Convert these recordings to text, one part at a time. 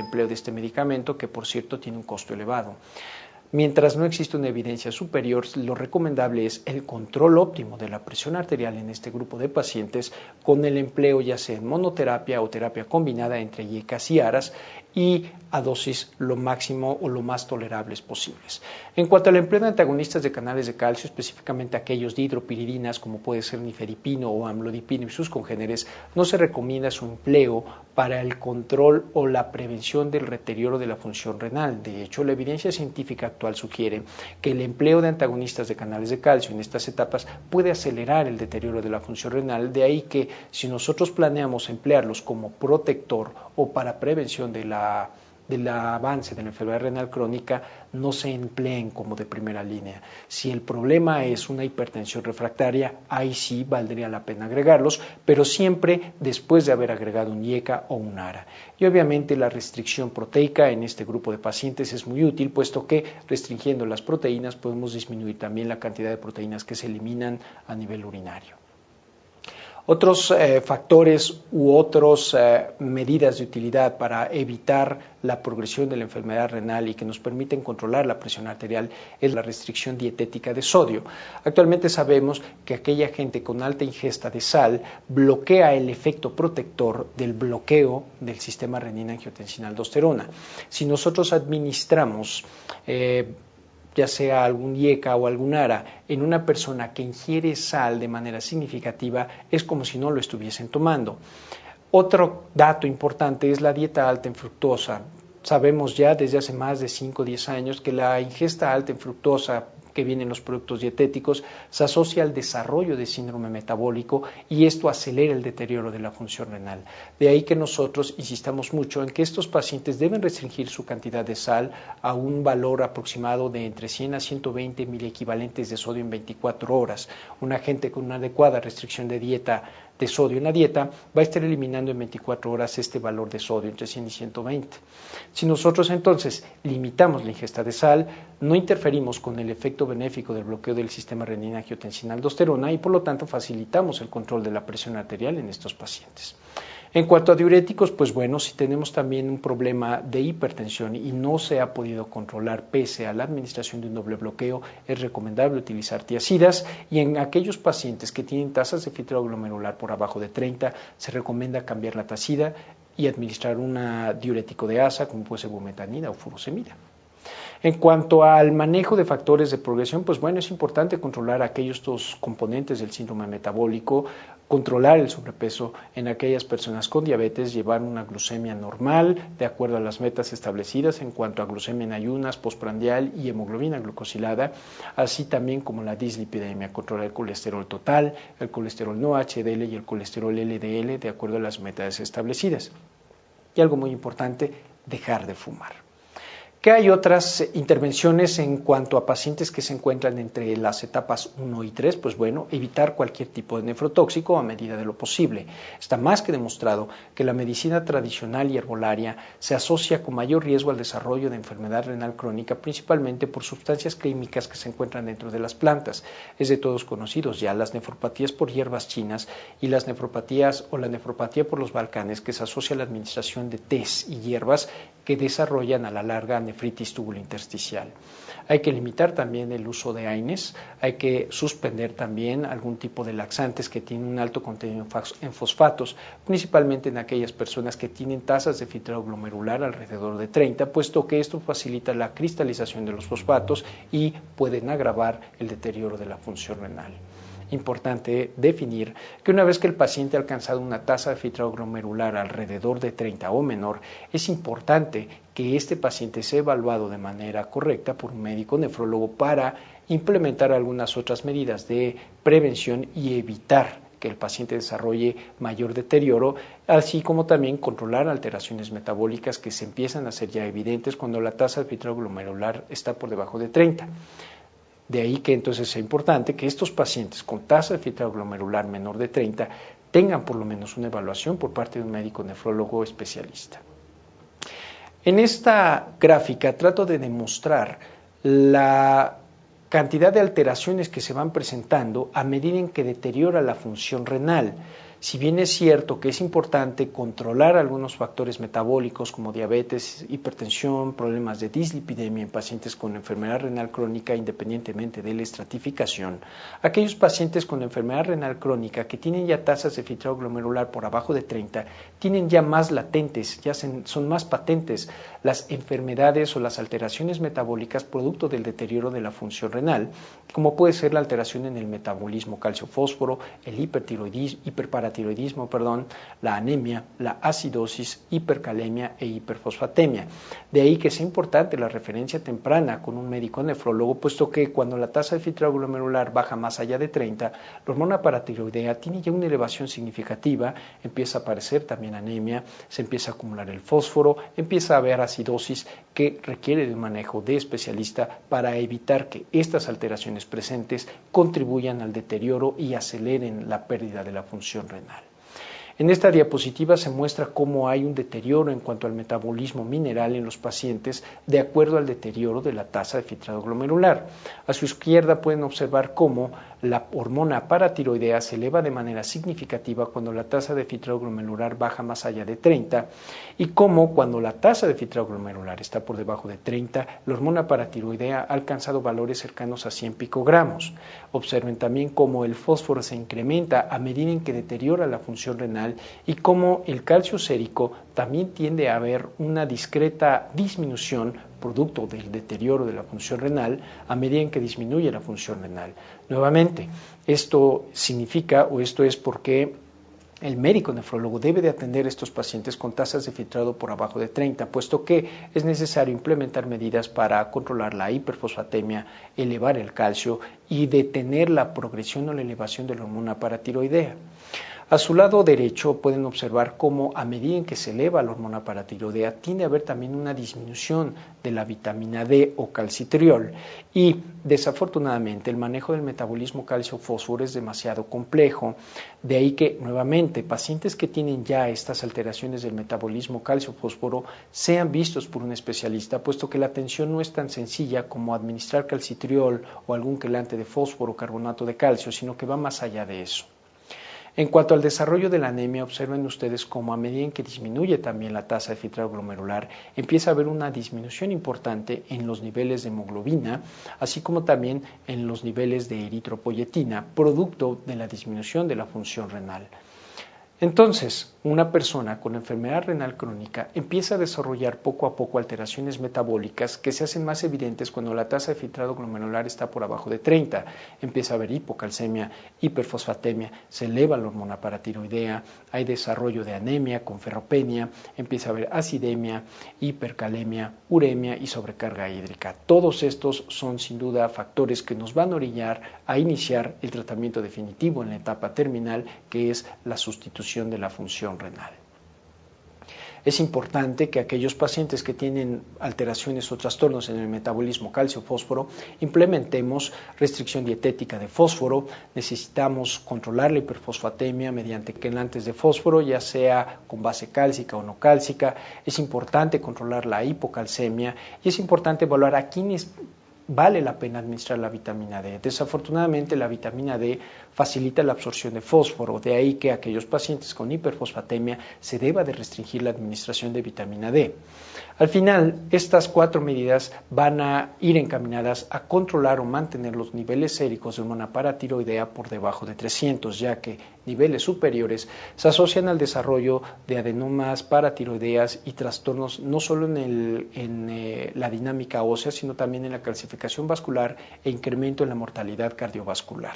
empleo de este medicamento, que por cierto tiene un costo elevado. Mientras no existe una evidencia superior, lo recomendable es el control óptimo de la presión arterial en este grupo de pacientes con el empleo ya sea en monoterapia o terapia combinada entre IECAS y ARAS y a dosis lo máximo o lo más tolerables posibles. En cuanto al empleo de antagonistas de canales de calcio, específicamente aquellos de hidropiridinas como puede ser nifedipino o amlodipino y sus congéneres, no se recomienda su empleo para el control o la prevención del deterioro de la función renal. De hecho, la evidencia científica actual sugiere que el empleo de antagonistas de canales de calcio en estas etapas puede acelerar el deterioro de la función renal, de ahí que si nosotros planeamos emplearlos como protector o para prevención del avance de la enfermedad renal crónica, no se empleen como de primera línea. Si el problema es una hipertensión refractaria, ahí sí valdría la pena agregarlos, pero siempre después de haber agregado un IECA o un ARA. Y obviamente la restricción proteica en este grupo de pacientes es muy útil, puesto que restringiendo las proteínas podemos disminuir también la cantidad de proteínas que se eliminan a nivel urinario. Otros factores u otras medidas de utilidad para evitar la progresión de la enfermedad renal y que nos permiten controlar la presión arterial es la restricción dietética de sodio. Actualmente sabemos que aquella gente con alta ingesta de sal bloquea el efecto protector del bloqueo del sistema renina-angiotensina-aldosterona. Si nosotros administramos ya sea algún IECA o algún ARA, en una persona que ingiere sal de manera significativa, es como si no lo estuviesen tomando. Otro dato importante es la dieta alta en fructosa. Sabemos ya desde hace más de 5 o 10 años que la ingesta alta en fructosa que viene en los productos dietéticos se asocia al desarrollo de síndrome metabólico y esto acelera el deterioro de la función renal. De ahí que nosotros insistamos mucho en que estos pacientes deben restringir su cantidad de sal a un valor aproximado de entre 100 a 120 miliequivalentes de sodio en 24 horas. Una gente con una adecuada restricción de sodio en la dieta va a estar eliminando en 24 horas este valor de sodio entre 100 y 120. Si nosotros entonces limitamos la ingesta de sal, no interferimos con el efecto benéfico del bloqueo del sistema renina-angiotensina-aldosterona y por lo tanto facilitamos el control de la presión arterial en estos pacientes. En cuanto a diuréticos, pues bueno, si tenemos también un problema de hipertensión y no se ha podido controlar pese a la administración de un doble bloqueo, es recomendable utilizar tiazidas y en aquellos pacientes que tienen tasas de filtrado glomerular por abajo de 30, se recomienda cambiar la tiazida y administrar un diurético de asa como puede ser bumetanida o furosemida. En cuanto al manejo de factores de progresión, pues bueno, es importante controlar aquellos dos componentes del síndrome metabólico, controlar el sobrepeso en aquellas personas con diabetes, llevar una glucemia normal de acuerdo a las metas establecidas en cuanto a glucemia en ayunas, postprandial y hemoglobina glucosilada, así también como la dislipidemia, controlar el colesterol total, el colesterol no HDL y el colesterol LDL de acuerdo a las metas establecidas. Y algo muy importante, dejar de fumar. ¿Qué hay otras intervenciones en cuanto a pacientes que se encuentran entre las etapas 1 y 3? Pues bueno, evitar cualquier tipo de nefrotóxico a medida de lo posible. Está más que demostrado que la medicina tradicional y herbolaria se asocia con mayor riesgo al desarrollo de enfermedad renal crónica, principalmente por sustancias químicas que se encuentran dentro de las plantas. Es de todos conocidos ya las nefropatías por hierbas chinas y las nefropatías o la nefropatía por los Balcanes, que se asocia a la administración de tés y hierbas que desarrollan a la larga nefritis tubulointersticial. Hay que limitar también el uso de AINES, hay que suspender también algún tipo de laxantes que tienen un alto contenido en fosfatos, principalmente en aquellas personas que tienen tasas de filtrado glomerular alrededor de 30, puesto que esto facilita la cristalización de los fosfatos y pueden agravar el deterioro de la función renal. Importante definir que una vez que el paciente ha alcanzado una tasa de filtrado glomerular alrededor de 30 o menor, es importante que este paciente sea evaluado de manera correcta por un médico nefrólogo para implementar algunas otras medidas de prevención y evitar que el paciente desarrolle mayor deterioro, así como también controlar alteraciones metabólicas que se empiezan a hacer ya evidentes cuando la tasa de filtrado glomerular está por debajo de 30. De ahí que entonces es importante que estos pacientes con tasa de filtrado glomerular menor de 30 tengan por lo menos una evaluación por parte de un médico nefrólogo especialista. En esta gráfica trato de demostrar la cantidad de alteraciones que se van presentando a medida en que deteriora la función renal. Si bien es cierto que es importante controlar algunos factores metabólicos como diabetes, hipertensión, problemas de dislipidemia en pacientes con enfermedad renal crónica independientemente de la estratificación, aquellos pacientes con enfermedad renal crónica que tienen ya tasas de filtrado glomerular por abajo de 30 tienen ya más latentes, son más patentes las enfermedades o las alteraciones metabólicas producto del deterioro de la función renal, como puede ser la alteración en el metabolismo calcio-fósforo, el hiperparatiroidismo, la anemia, la acidosis, hipercalemia e hiperfosfatemia. De ahí que es importante la referencia temprana con un médico nefrólogo, puesto que cuando la tasa de filtrado glomerular baja más allá de 30, la hormona paratiroidea tiene ya una elevación significativa, empieza a aparecer también anemia, se empieza a acumular el fósforo, empieza a haber acidosis que requiere de un manejo de especialista para evitar que estas alteraciones presentes contribuyan al deterioro y aceleren la pérdida de la función renal. En esta diapositiva se muestra cómo hay un deterioro en cuanto al metabolismo mineral en los pacientes de acuerdo al deterioro de la tasa de filtrado glomerular. A su izquierda pueden observar cómo la hormona paratiroidea se eleva de manera significativa cuando la tasa de filtrado glomerular baja más allá de 30 y cómo cuando la tasa de filtrado glomerular está por debajo de 30, la hormona paratiroidea ha alcanzado valores cercanos a 100 picogramos. Observen también cómo el fósforo se incrementa a medida en que deteriora la función renal y cómo el calcio sérico también tiende a haber una discreta disminución producto del deterioro de la función renal a medida en que disminuye la función renal. Nuevamente, esto significa o esto es porque el médico nefrólogo debe de atender a estos pacientes con tasas de filtrado por abajo de 30, puesto que es necesario implementar medidas para controlar la hiperfosfatemia, elevar el calcio y detener la progresión o la elevación de la hormona paratiroidea. A su lado derecho pueden observar cómo a medida en que se eleva la hormona paratiroidea tiende a haber también una disminución de la vitamina D o calcitriol y desafortunadamente el manejo del metabolismo calcio-fósforo es demasiado complejo, de ahí que nuevamente pacientes que tienen ya estas alteraciones del metabolismo calcio-fósforo sean vistos por un especialista, puesto que la atención no es tan sencilla como administrar calcitriol o algún quelante de fósforo o carbonato de calcio, sino que va más allá de eso. En cuanto al desarrollo de la anemia, observen ustedes cómo a medida en que disminuye también la tasa de filtrado glomerular, empieza a haber una disminución importante en los niveles de hemoglobina, así como también en los niveles de eritropoyetina, producto de la disminución de la función renal. Entonces, una persona con enfermedad renal crónica empieza a desarrollar poco a poco alteraciones metabólicas que se hacen más evidentes cuando la tasa de filtrado glomerular está por abajo de 30. Empieza a haber hipocalcemia, hiperfosfatemia, se eleva la hormona paratiroidea, hay desarrollo de anemia con ferropenia, empieza a haber acidemia, hipercalemia, uremia y sobrecarga hídrica. Todos estos son sin duda factores que nos van a orillar a iniciar el tratamiento definitivo en la etapa terminal, que es la sustitución de la función renal. Es importante que aquellos pacientes que tienen alteraciones o trastornos en el metabolismo calcio-fósforo implementemos restricción dietética de fósforo. Necesitamos controlar la hiperfosfatemia mediante quelantes de fósforo, ya sea con base cálcica o no cálcica. Es importante controlar la hipocalcemia y es importante evaluar a quienes vale la pena administrar la vitamina D. Desafortunadamente, la vitamina D facilita la absorción de fósforo, de ahí que aquellos pacientes con hiperfosfatemia se deba de restringir la administración de vitamina D. Al final, estas 4 medidas van a ir encaminadas a controlar o mantener los niveles séricos de hormona paratiroidea por debajo de 300, ya que niveles superiores se asocian al desarrollo de adenomas paratiroideas y trastornos no solo en la dinámica ósea, sino también en la calcificación vascular e incremento en la mortalidad cardiovascular.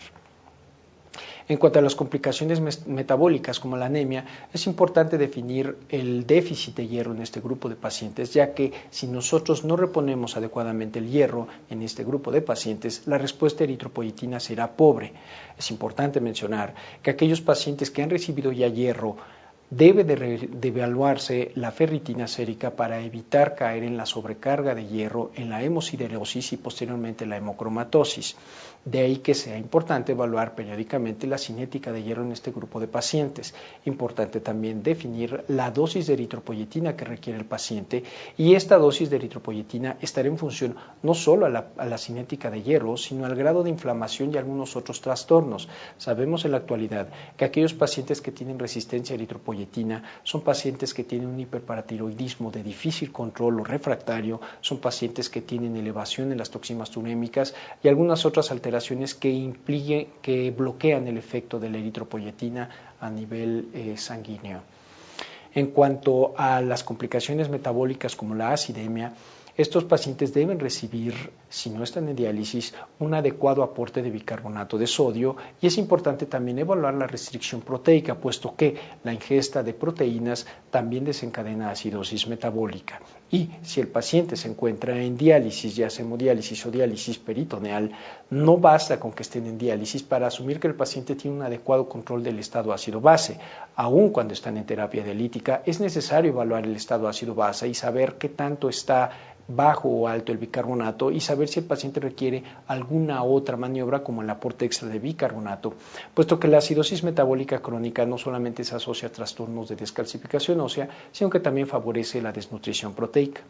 En cuanto a las complicaciones metabólicas como la anemia, es importante definir el déficit de hierro en este grupo de pacientes, ya que si nosotros no reponemos adecuadamente el hierro en este grupo de pacientes, la respuesta eritropoyetina será pobre. Es importante mencionar que aquellos pacientes que han recibido ya hierro Debe de evaluarse la ferritina sérica para evitar caer en la sobrecarga de hierro, en la hemosiderosis y posteriormente la hemocromatosis. De ahí que sea importante evaluar periódicamente la cinética de hierro en este grupo de pacientes. Importante también definir la dosis de eritropoyetina que requiere el paciente, y esta dosis de eritropoyetina estará en función no solo a la cinética de hierro, sino al grado de inflamación y algunos otros trastornos. Sabemos en la actualidad que aquellos pacientes que tienen resistencia a eritropoyetina son pacientes que tienen un hiperparatiroidismo de difícil control o refractario, son pacientes que tienen elevación en las toxinas urémicas y algunas otras alteraciones que bloquean el efecto de la eritropoyetina a nivel sanguíneo. En cuanto a las complicaciones metabólicas como la acidemia, estos pacientes deben recibir, si no están en diálisis, un adecuado aporte de bicarbonato de sodio, y es importante también evaluar la restricción proteica, puesto que la ingesta de proteínas también desencadena acidosis metabólica. Y si el paciente se encuentra en diálisis, ya sea hemodiálisis o diálisis peritoneal, no basta con que estén en diálisis para asumir que el paciente tiene un adecuado control del estado ácido base. Aun cuando están en terapia dialítica, es necesario evaluar el estado ácido base y saber qué tanto está bajo o alto el bicarbonato, y saber si el paciente requiere alguna otra maniobra como el aporte extra de bicarbonato, puesto que la acidosis metabólica crónica no solamente se asocia a trastornos de descalcificación ósea, sino que también favorece la desnutrición proteica.